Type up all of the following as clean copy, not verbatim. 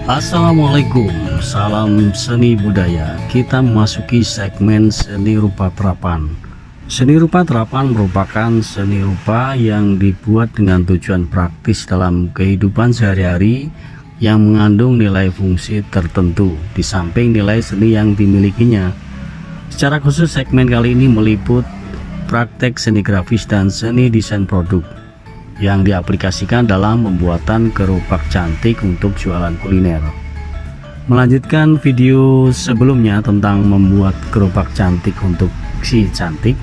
Assalamualaikum, salam seni budaya. Kita memasuki segmen seni rupa terapan. Seni rupa terapan merupakan seni rupa yang dibuat dengan tujuan praktis dalam kehidupan sehari-hari yang mengandung nilai fungsi tertentu di samping nilai seni yang dimilikinya. Secara khusus segmen kali ini meliput praktek seni grafis dan seni desain produk yang diaplikasikan dalam pembuatan gerobak cantik untuk jualan kuliner. Melanjutkan video sebelumnya tentang membuat gerobak cantik untuk si cantik,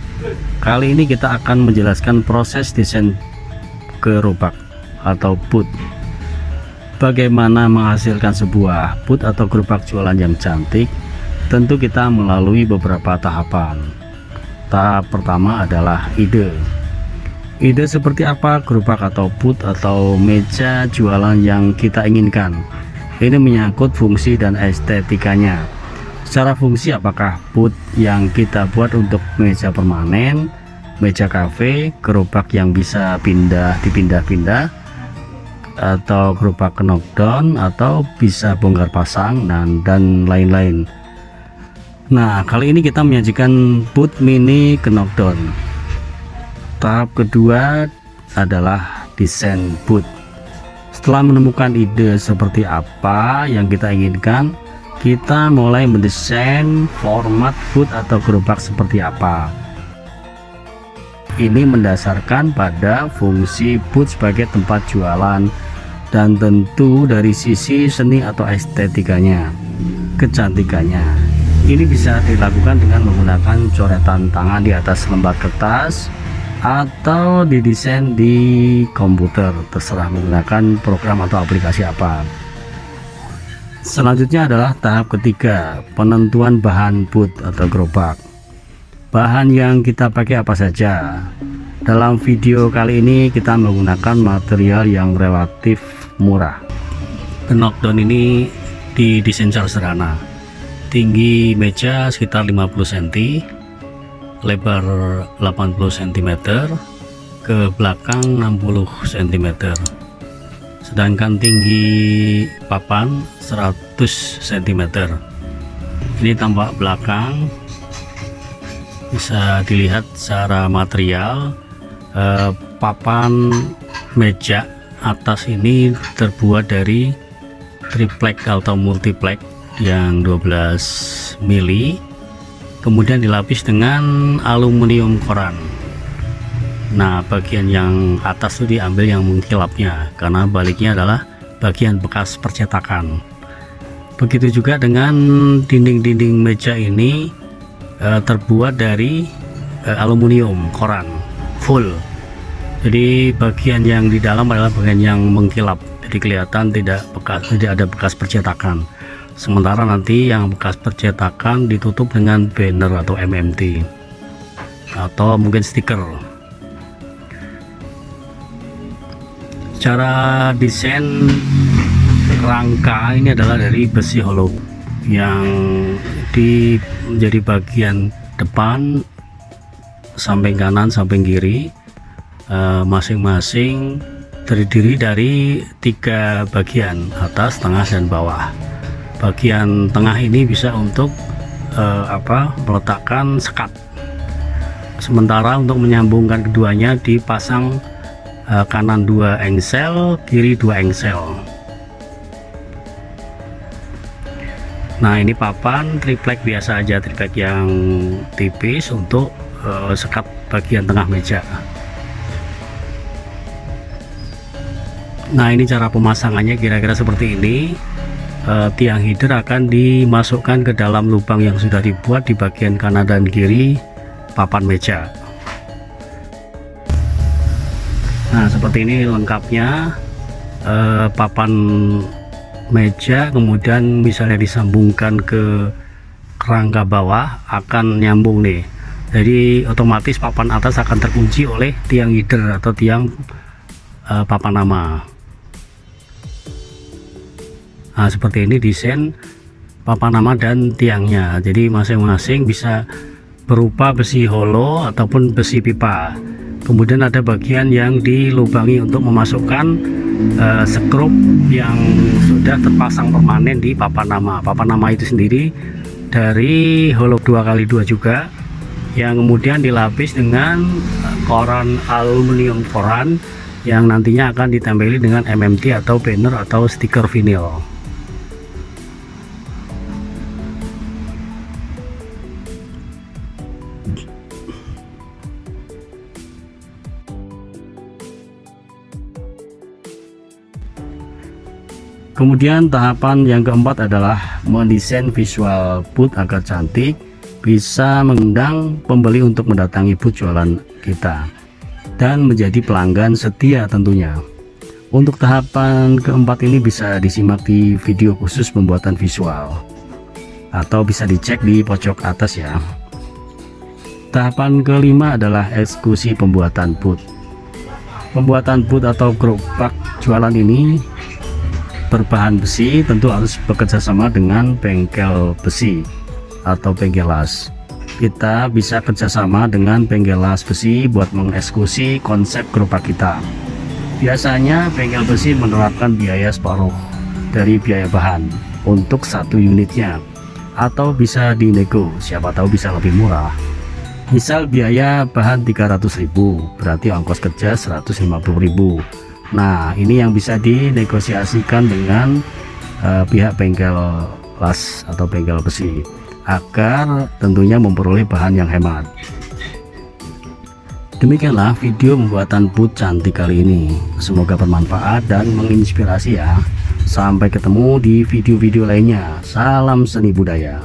kali ini kita akan menjelaskan proses desain gerobak atau booth. Bagaimana menghasilkan sebuah booth atau gerobak jualan yang cantik? Tentu kita melalui beberapa tahapan. Tahap pertama adalah ide. Ide seperti apa gerobak atau booth atau meja jualan yang kita inginkan. Ini menyangkut fungsi dan estetikanya. Secara fungsi, apakah booth yang kita buat untuk meja permanen, meja kafe, gerobak yang bisa dipindah-pindah, atau gerobak knockdown, atau bisa bongkar pasang dan lain-lain. Nah, kali ini kita menyajikan booth mini knockdown. Tahap kedua adalah desain booth. Setelah menemukan ide seperti apa yang kita inginkan, kita mulai mendesain format booth atau gerobak seperti apa. Ini mendasarkan pada fungsi booth sebagai tempat jualan dan tentu dari sisi seni atau estetikanya, kecantikannya. Ini bisa dilakukan dengan menggunakan coretan tangan di atas lembar kertas atau didesain di komputer, terserah menggunakan program atau aplikasi apa. Selanjutnya adalah tahap ketiga, penentuan bahan booth atau gerobak. Bahan yang kita pakai apa saja? Dalam video kali ini kita menggunakan material yang relatif murah. Knockdown ini didesain secara sederhana. Tinggi meja sekitar 50 cm, lebar 80 cm, ke belakang 60 cm, sedangkan tinggi papan 100 cm. Ini tampak belakang, bisa dilihat secara material. Papan meja atas ini terbuat dari triplek atau multiplek yang 12 mili, kemudian dilapis dengan aluminium koran. Nah, bagian yang atas itu diambil yang mengkilapnya, karena baliknya adalah bagian bekas percetakan. Begitu juga dengan dinding-dinding meja ini terbuat dari aluminium koran full. Jadi bagian yang di dalam adalah bagian yang mengkilap, jadi kelihatan tidak ada bekas percetakan. Sementara nanti yang bekas percetakan ditutup dengan banner atau MMT atau mungkin stiker. Cara desain rangka ini adalah dari besi hollow yang menjadi bagian depan, samping kanan, samping kiri, masing-masing terdiri dari 3 bagian, atas, tengah, dan bawah. Bagian tengah ini bisa untuk meletakkan sekat, sementara untuk menyambungkan keduanya dipasang kanan 2 engsel, kiri 2 engsel. Nah, ini papan triplek biasa aja, triplek yang tipis untuk sekat bagian tengah meja. Nah, ini cara pemasangannya kira-kira seperti ini. Tiang header akan dimasukkan ke dalam lubang yang sudah dibuat di bagian kanan dan kiri papan meja. Nah, seperti ini lengkapnya papan meja, kemudian misalnya disambungkan ke rangka bawah akan nyambung nih. Jadi otomatis papan atas akan terkunci oleh tiang header atau tiang papan nama. Nah, seperti ini desain papan nama dan tiangnya. Jadi masing-masing bisa berupa besi hollow ataupun besi pipa. Kemudian ada bagian yang dilubangi untuk memasukkan skrup yang sudah terpasang permanen di papan nama. Papan nama itu sendiri dari hollow 2x2 juga, yang kemudian dilapis dengan koran aluminium koran yang nantinya akan ditempeli dengan MMT atau banner atau stiker vinil. Kemudian tahapan yang keempat adalah mendesain visual booth agar cantik, bisa mengundang pembeli untuk mendatangi booth jualan kita dan menjadi pelanggan setia tentunya. Untuk tahapan keempat ini bisa disimak di video khusus pembuatan visual atau bisa dicek di pojok atas ya. Tahapan kelima adalah eksekusi pembuatan booth. Pembuatan booth atau gerobak jualan ini berbahan besi, tentu harus bekerja sama dengan bengkel besi atau bengkel las. Kita bisa kerjasama dengan bengkel las besi buat mengeksekusi konsep gerobak kita. Biasanya bengkel besi menerapkan biaya separuh dari biaya bahan untuk satu unitnya, atau bisa dinego, siapa tahu bisa lebih murah. Misal biaya bahan 300.000, berarti ongkos kerja 150.000. Nah, ini yang bisa dinegosiasikan dengan pihak bengkel las atau bengkel besi agar tentunya memperoleh bahan yang hemat. Demikianlah video pembuatan booth cantik kali ini. Semoga bermanfaat dan menginspirasi ya. Sampai ketemu di video-video lainnya. Salam seni budaya.